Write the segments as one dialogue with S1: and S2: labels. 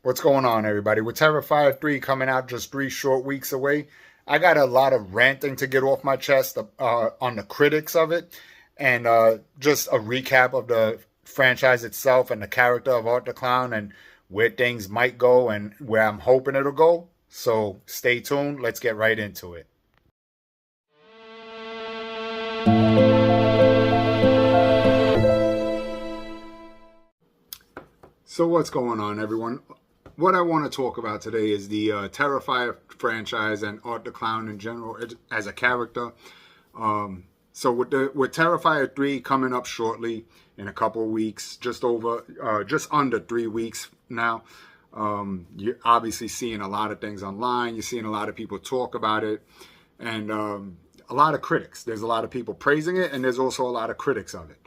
S1: What's going on, everybody? With Terrifier 3 coming out just 3 short weeks away, I got a lot of ranting to get off my chest on the critics of it, and just a recap of the franchise itself and the character of Art the Clown and where things might go and where I'm hoping it'll go. So stay tuned. Let's get right into it. So what's going on, everyone? What I want to talk about today is the Terrifier franchise and Art the Clown in general as a character. So with Terrifier 3 coming up shortly in a couple of weeks, just under 3 weeks now, you're obviously seeing a lot of things online. You're seeing a lot of people talk about it, and a lot of critics. There's a lot of people praising it, and there's also a lot of critics of it.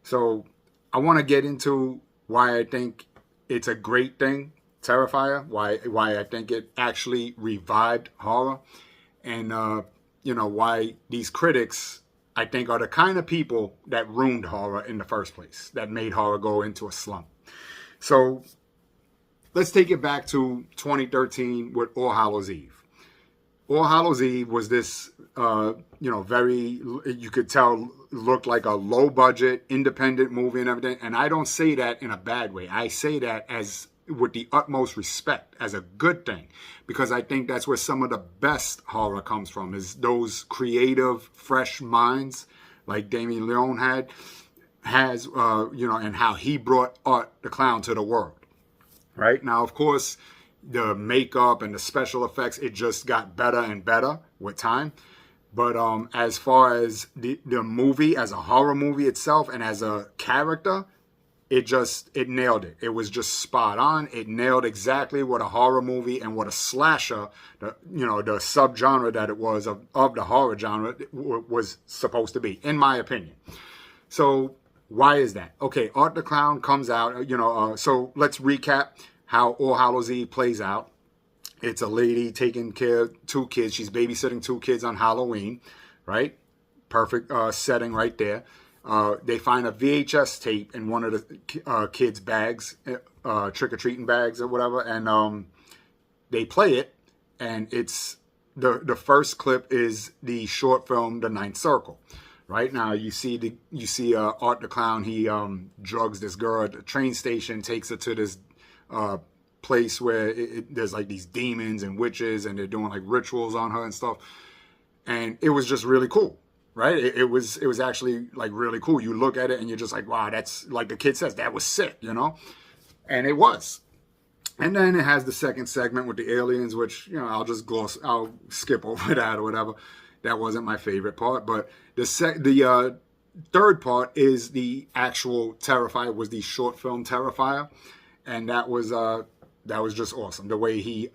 S1: So I want to get into why I think it's a great thing, Terrifier, why I think it actually revived horror, and why these critics, I think, are the kind of people that ruined horror in the first place, that made horror go into a slump. So let's take it back to 2013 with All Hallows Eve. All Hallows Eve was this, very, you could tell, looked like a low-budget, independent movie and everything. And I don't say that in a bad way. I say that as with the utmost respect, as a good thing, because I think that's where some of the best horror comes from, is those creative, fresh minds like Damien Leone has, and how he brought Art the Clown to the world. Right now, of course, the makeup and the special effects, it just got better and better with time. But as far as the movie, as a horror movie itself and as a character, it nailed it. It was just spot on. It nailed exactly what a horror movie and what a slasher, the subgenre that it was of the horror genre was supposed to be, in my opinion. So why is that? Okay, Art the Clown comes out, so let's recap how All Hallows Eve plays out. It's a lady taking care of 2 kids. She's babysitting 2 kids on Halloween, right? Perfect setting right there. They find a VHS tape in one of the kids' bags, trick-or-treating bags or whatever, and they play it, and it's the first clip is the short film The Ninth Circle. Right now, you see Art the Clown. He drugs this girl at the train station, takes her to this place where there's like these demons and witches, and they're doing like rituals on her and stuff. And it was just really cool, right? It was actually like really cool. You look at it and you're just like, wow, that's, like the kid says, that was sick, And it was. And then it has the second segment with the aliens, which, I'll skip over that or whatever. That wasn't my favorite part. But the third part is the actual Terrifier, was the short film Terrifier. And that was just awesome. The way he,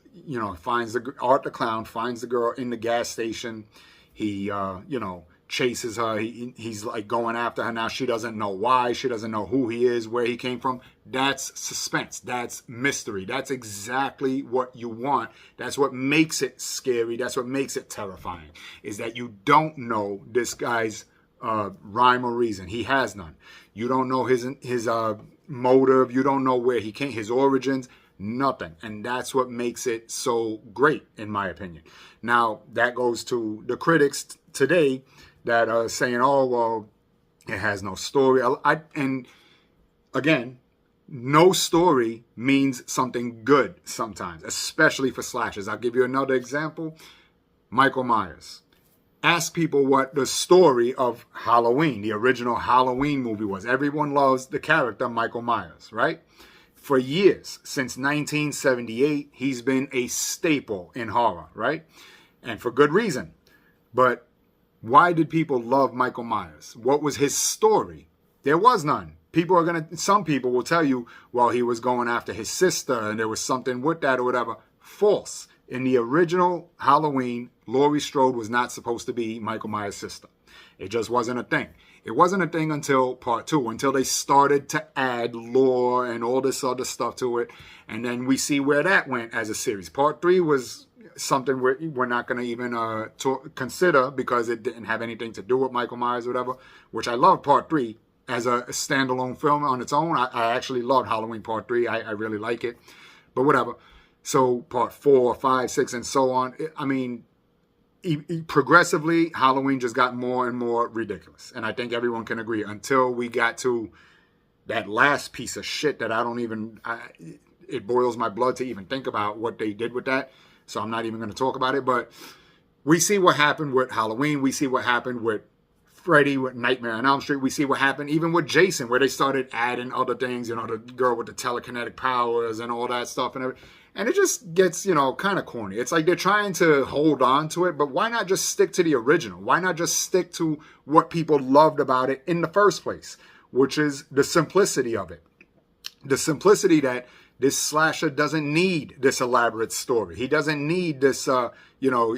S1: finds Art the Clown finds the girl in the gas station. He, chases her. He's like going after her now. She doesn't know why. She doesn't know who he is, where he came from. That's suspense. That's mystery. That's exactly what you want. That's what makes it scary. That's what makes it terrifying, is that you don't know this guy's rhyme or reason. He has none. You don't know his motive. You don't know where he came, his origins, nothing. And that's what makes it so great, in my opinion. Now, that goes to the critics today that are saying, oh, well, it has no story. And again, no story means something good sometimes, especially for slashers. I'll give you another example. Michael Myers. Ask people what the story of Halloween, the original Halloween movie, was. Everyone loves the character Michael Myers, right? For years, since 1978, he's been a staple in horror, right? And for good reason. But why did people love Michael Myers? What was his story? There was none. Some people will tell you, well, he was going after his sister and there was something with that or whatever. False. In the original Halloween, Laurie Strode was not supposed to be Michael Myers' sister. It just wasn't a thing. It wasn't a thing until part 2, until they started to add lore and all this other stuff to it. And then we see where that went as a series. Part 3 was something we're not going to even consider, because it didn't have anything to do with Michael Myers or whatever, which I love part 3 as a standalone film on its own. I actually love Halloween Part 3. I really like it. But whatever. So part 4, 5, 6, and so on. I mean, progressively, Halloween just got more and more ridiculous. And I think everyone can agree until we got to that last piece of shit that I don't even, it boils my blood to even think about what they did with that. So I'm not even going to talk about it. But we see what happened with Halloween. We see what happened with Freddy, with Nightmare on Elm Street. We see what happened even with Jason, where they started adding other things, you know, the girl with the telekinetic powers and all that stuff and everything. And it just gets, you know, kind of corny. It's like they're trying to hold on to it, but why not just stick to the original? Why not just stick to what people loved about it in the first place, which is the simplicity of it. The simplicity that this slasher doesn't need this elaborate story. He doesn't need this, you know,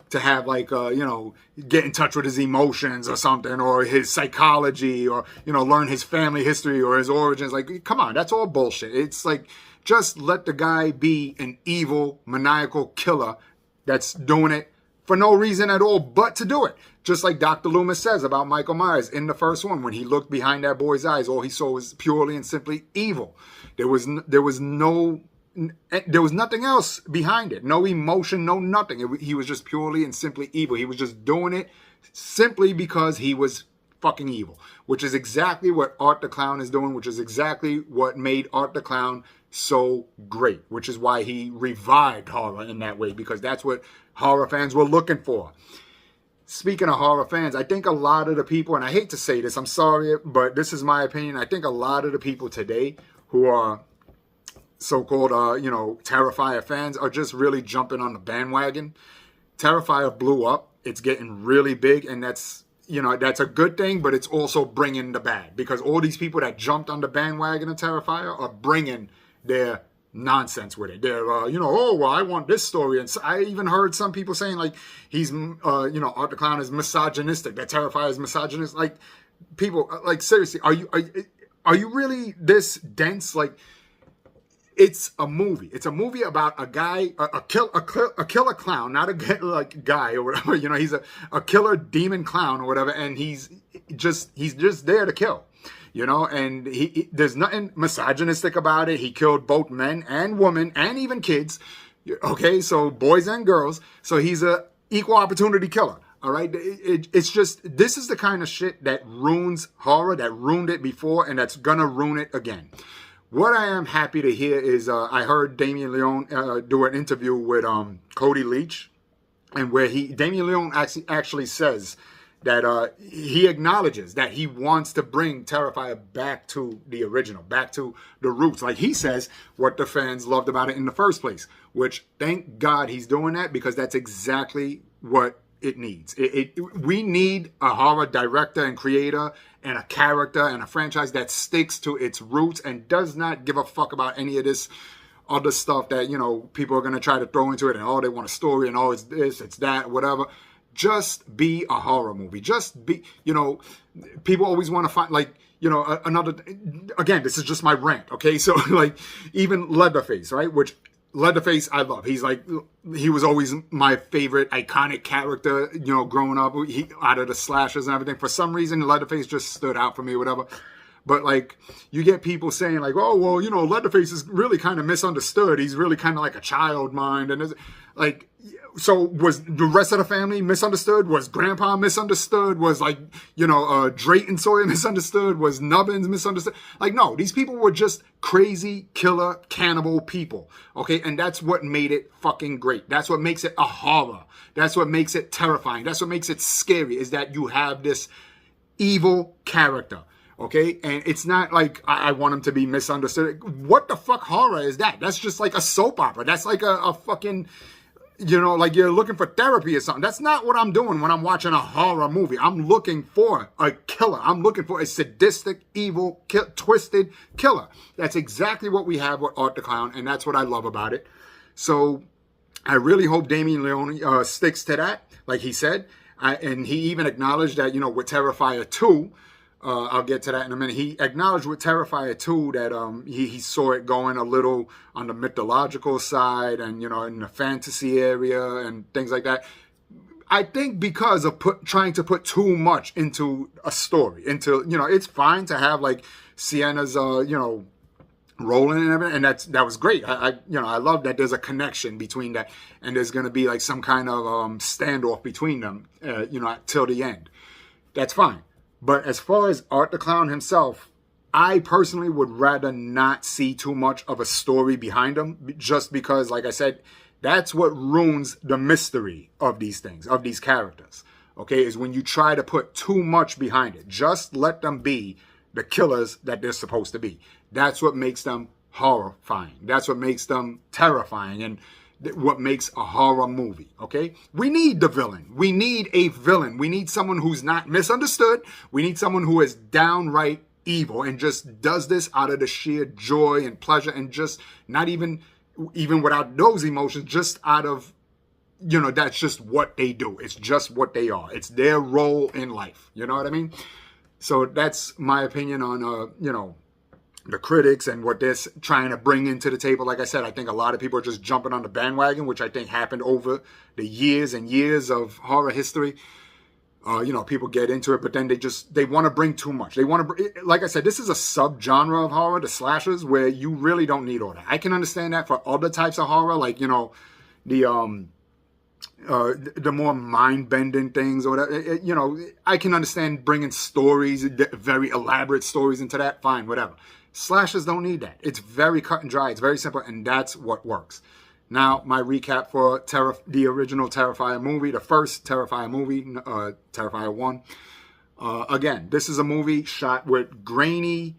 S1: to have like, you know, get in touch with his emotions or something, or his psychology, or, you know, learn his family history or his origins. Like, come on, that's all bullshit. It's like, just let the guy be an evil, maniacal killer that's doing it for no reason at all but to do it. Just like Dr. Loomis says about Michael Myers in the first one, when he looked behind that boy's eyes, all he saw was purely and simply evil. There was nothing else behind it. No emotion, no nothing. He was just purely and simply evil. He was just doing it simply because he was fucking evil, which is exactly what Art the Clown is doing, which is exactly what made Art the Clown so great, which is why he revived horror in that way, because that's what horror fans were looking for. Speaking of horror fans, I think a lot of the people, and I hate to say this, I'm sorry, but this is my opinion, I think a lot of the people today who are so-called, you know, Terrifier fans are just really jumping on the bandwagon. Terrifier blew up. It's getting really big, and that's, you know, that's a good thing, but it's also bringing the bad, because all these people that jumped on the bandwagon of Terrifier are bringing their nonsense with it. They're, you know, oh, well, I want this story. And so I even heard some people saying, like, he's, you know, Art the Clown is misogynistic, that Terrifier is misogynist. Like, people, like, seriously, are you really this dense? Like, it's a movie. It's a movie about a guy, a killer clown, not a like guy or whatever. You know, he's a killer demon clown or whatever, and he's just there to kill. You know, and there's nothing misogynistic about it. He killed both men and women and even kids. Okay, so boys and girls. So he's a equal opportunity killer. All right, it's just, this is the kind of shit that ruins horror, that ruined it before, and that's gonna ruin it again. What I am happy to hear is I heard Damien Leone do an interview with Cody Leach, and where Damien Leone actually says that he acknowledges that he wants to bring Terrifier back to the original, back to the roots. Like he says, what the fans loved about it in the first place, which thank God he's doing that, because that's exactly what it needs. We need a horror director and creator and a character and a franchise that sticks to its roots and does not give a fuck about any of this other stuff that, you know, people are going to try to throw into it, and oh, they want a story, and oh, it's this, it's that, whatever. Just be a horror movie. Just be, you know, people always want to find, like, you know, another, again, this is just my rant, okay? So, like, even Leatherface, right? Which, Leatherface, I love. He's like, he was always my favorite iconic character, you know, growing up, out of the slashers and everything. For some reason, Leatherface just stood out for me, whatever. But, like, you get people saying, like, oh, well, you know, Leatherface is really kind of misunderstood. He's really kind of like a child mind. And, like, so was the rest of the family misunderstood? Was Grandpa misunderstood? Was, like, you know, Drayton Sawyer misunderstood? Was Nubbins misunderstood? Like, no, these people were just crazy, killer, cannibal people, okay? And that's what made it fucking great. That's what makes it a horror. That's what makes it terrifying. That's what makes it scary, is that you have this evil character, okay? And it's not like I want him to be misunderstood. What the fuck horror is that? That's just like a soap opera. That's like a fucking... You know, like you're looking for therapy or something. That's not what I'm doing when I'm watching a horror movie. I'm looking for a killer. I'm looking for a sadistic, evil, twisted killer. That's exactly what we have with Art the Clown, and that's what I love about it. So I really hope Damien Leone sticks to that, like he said. And he even acknowledged that, you know, with Terrifier 2, I'll get to that in a minute. He acknowledged with Terrifier 2 that he saw it going a little on the mythological side and, you know, in the fantasy area and things like that. I think because of trying to put too much into a story, into, you know, it's fine to have like Sienna's, you know, rolling and everything, and that was great. I love that there's a connection between that, and there's going to be like some kind of standoff between them, till the end. That's fine. But as far as Art the Clown himself, I personally would rather not see too much of a story behind him, just because, like I said, that's what ruins the mystery of these things, of these characters. Okay, is when you try to put too much behind it. Just let them be the killers that they're supposed to be. That's what makes them horrifying. That's what makes them terrifying, and what makes a horror movie. Okay, we need the villain. We need a villain. We need someone who's not misunderstood. We need someone who is downright evil and just does this out of the sheer joy and pleasure, and just not even without those emotions, just out of, that's just what they do. It's just what they are. It's their role in life. You know what I mean? So that's my opinion on, the critics and what they're trying to bring into the table. Like I said, I think a lot of people are just jumping on the bandwagon, which I think happened over the years and years of horror history. People get into it, but then they want to bring too much. They want to, like I said, this is a subgenre of horror, the slashers, where you really don't need all that. I can understand that for other types of horror, like, the more mind-bending things or whatever. I can understand bringing stories, very elaborate stories into that. Fine, whatever. Slashers don't need that. It's very cut and dry. It's very simple, and that's what works. Now, my recap for the original Terrifier movie, the first Terrifier movie, Terrifier 1. Again, this is a movie shot with grainy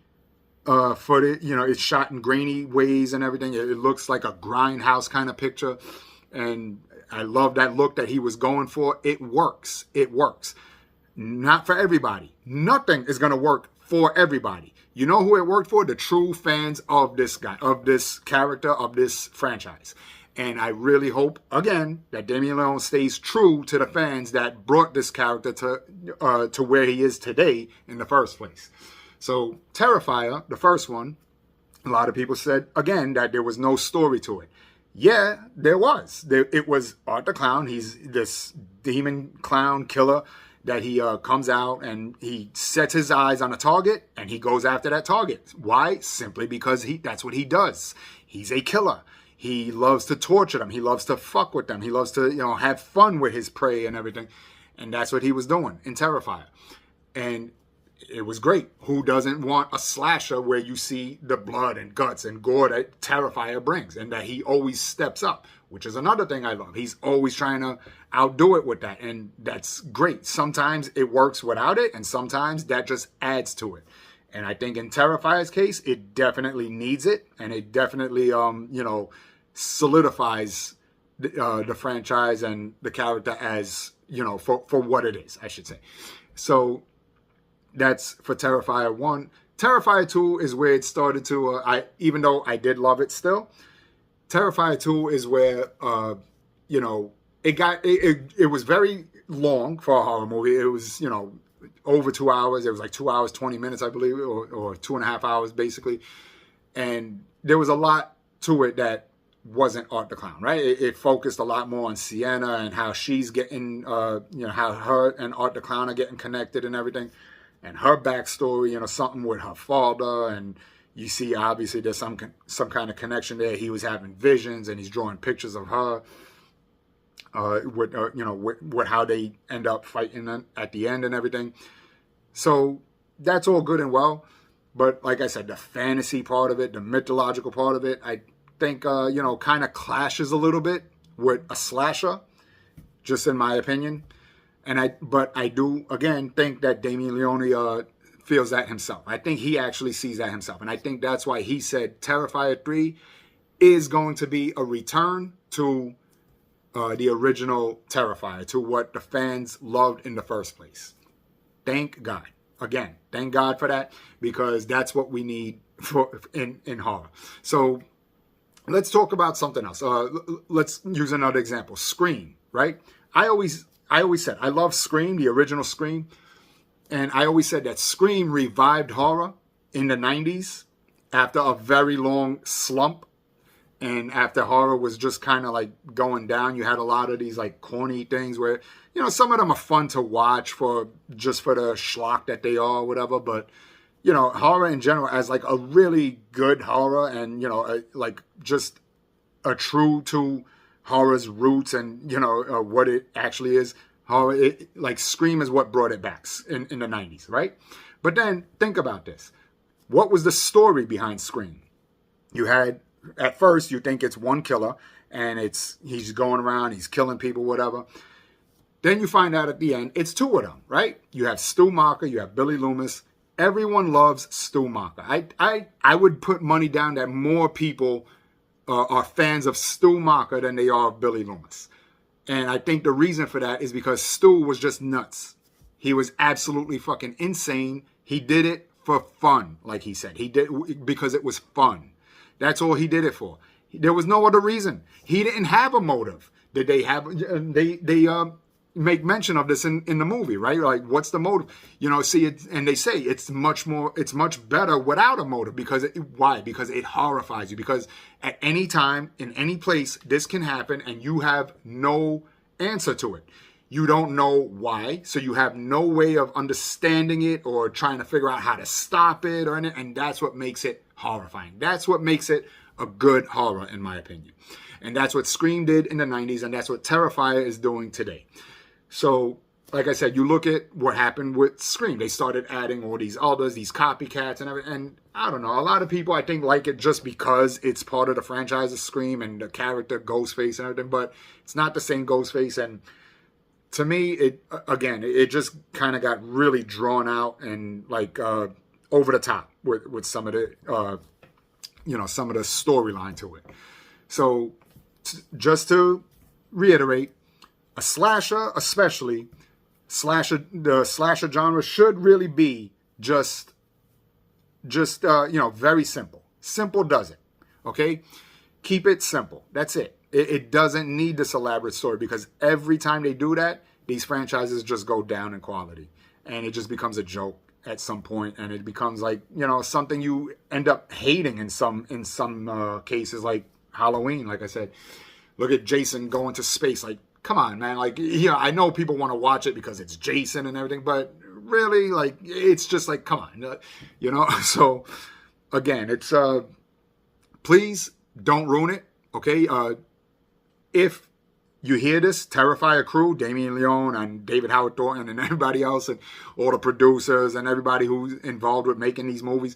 S1: footage. It's shot in grainy ways and everything. It looks like a grindhouse kind of picture, and I love that look that he was going for. It works. It works. Not for everybody. Nothing is going to work for everybody. You know who it worked for? The true fans of this guy, of this character, of this franchise. And I really hope, again, that Damien Leone stays true to the fans that brought this character to where he is today in the first place. So Terrifier, the first one, a lot of people said, again, that there was no story to it. Yeah, there was. It was Art the Clown. He's this demon clown killer that he comes out and he sets his eyes on a target and he goes after that target. Why? Simply because that's what he does. He's a killer. He loves to torture them. He loves to fuck with them. He loves to, have fun with his prey and everything. And that's what he was doing in Terrifier. And it was great. Who doesn't want a slasher where you see the blood and guts and gore that Terrifier brings, and that he always steps up, which is another thing I love. He's always trying to outdo it with that, and that's great. Sometimes it works without it, and sometimes that just adds to it. And I think in Terrifier's case, it definitely needs it, and it definitely, solidifies the franchise and the character as, for what it is, I should say. So that's for Terrifier 1. Terrifier 2 is where it started to, even though I did love it still, Terrifier 2 is where, it was very long for a horror movie. It was, over 2 hours. It was like 2 hours, 20 minutes, I believe, or 2.5 hours, basically. And there was a lot to it that wasn't Art the Clown, right? It focused a lot more on Sienna and how she's getting, how her and Art the Clown are getting connected and everything. And her backstory, something with her father, and you see obviously there's some kind of connection there. He was having visions, and he's drawing pictures of her, with how they end up fighting at the end and everything. So that's all good and well, but like I said, the fantasy part of it, the mythological part of it, I think kind of clashes a little bit with a slasher, just in my opinion. But I do, again, think that Damien Leone feels that himself. I think he actually sees that himself. And I think that's why he said Terrifier 3 is going to be a return to the original Terrifier, to what the fans loved in the first place. Thank God. Again, thank God for that, because that's what we need in horror. So let's talk about something else. Let's use another example. Scream, right? I always said, I love Scream, the original Scream. And I always said that Scream revived horror in the 90s after a very long slump. And after horror was just kind of like going down, you had a lot of these like corny things where, some of them are fun to watch for the schlock that they are or whatever. But you know, horror in general as like a really good horror, and, you know, like just a true to horror's roots and, you know, what it actually is. Horror, like Scream is what brought it back in the 90s, right? But then think about this. What was the story behind Scream? You had, at first, you think it's one killer, and he's going around, he's killing people, whatever. Then you find out at the end, it's two of them, right? You have Stu Macher, you have Billy Loomis. Everyone loves Stu Macher. I would put money down that more people are fans of Stu Macher than they are of Billy Loomis. And I think the reason for that is because Stu was just nuts. He was absolutely fucking insane. He did it for fun, like he said. He did because it was fun. That's all he did it for. There was no other reason. He didn't have a motive. Did they have? They make mention of this in the movie, right? Like, what's the motive? You know, see it, and they say it's much better without a motive. Because why? Because it horrifies you. Because at any time, in any place, this can happen, and you have no answer to it. You don't know why, so you have no way of understanding it or trying to figure out how to stop it or anything, and that's what makes it horrifying. That's what makes it a good horror, in my opinion. And that's what Scream did in the 90s, and that's what Terrifier is doing today. So, like I said, you look at what happened with Scream. They started adding all these others, these copycats and everything. And I don't know, a lot of people, I think, like it just because it's part of the franchise of Scream and the character Ghostface and everything. But it's not the same Ghostface. And to me, it just kind of got really drawn out and like over the top with some of the, some of the storyline to it. So just to reiterate, a slasher, especially the slasher genre, should really be just very simple. Simple does it. Okay, keep it simple. That's it. It doesn't need this elaborate story, because every time they do that, these franchises just go down in quality, and it just becomes a joke at some point, and it becomes like, you know, something you end up hating in some cases, like Halloween. Like I said, look at Jason going to space. Like, come on, man. Like, yeah, I know people want to watch it because it's Jason and everything, but really, like, it's just like, come on, you know? So, again, it's, please don't ruin it, okay? If you hear this, Terrifier crew, Damien Leone and David Howard Thornton and everybody else and all the producers and everybody who's involved with making these movies,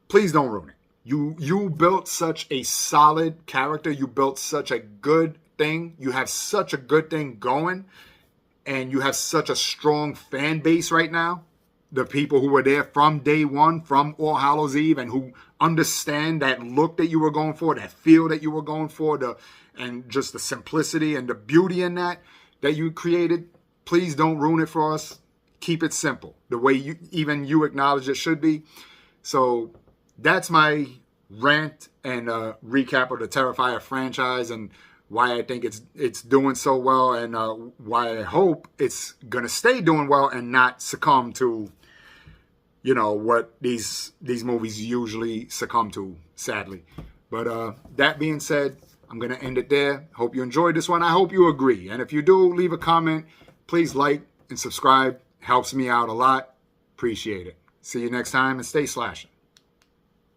S1: please don't ruin it. You built such a solid character. You built such a good thing. You have such a good thing going, and you have such a strong fan base right now. The people who were there from day one, from All Hallows Eve, and who understand that look that you were going for, that feel that you were going for, and just the simplicity and the beauty in that you created. Please don't ruin it for us. Keep it simple, the way you acknowledge it should be. So that's my rant and recap of the Terrifier franchise, and why I think it's doing so well, and why I hope it's going to stay doing well and not succumb to, you know, what these movies usually succumb to, sadly. But that being said, I'm going to end it there. Hope you enjoyed this one. I hope you agree. And if you do, leave a comment. Please like and subscribe. Helps me out a lot. Appreciate it. See you next time, and stay slashing.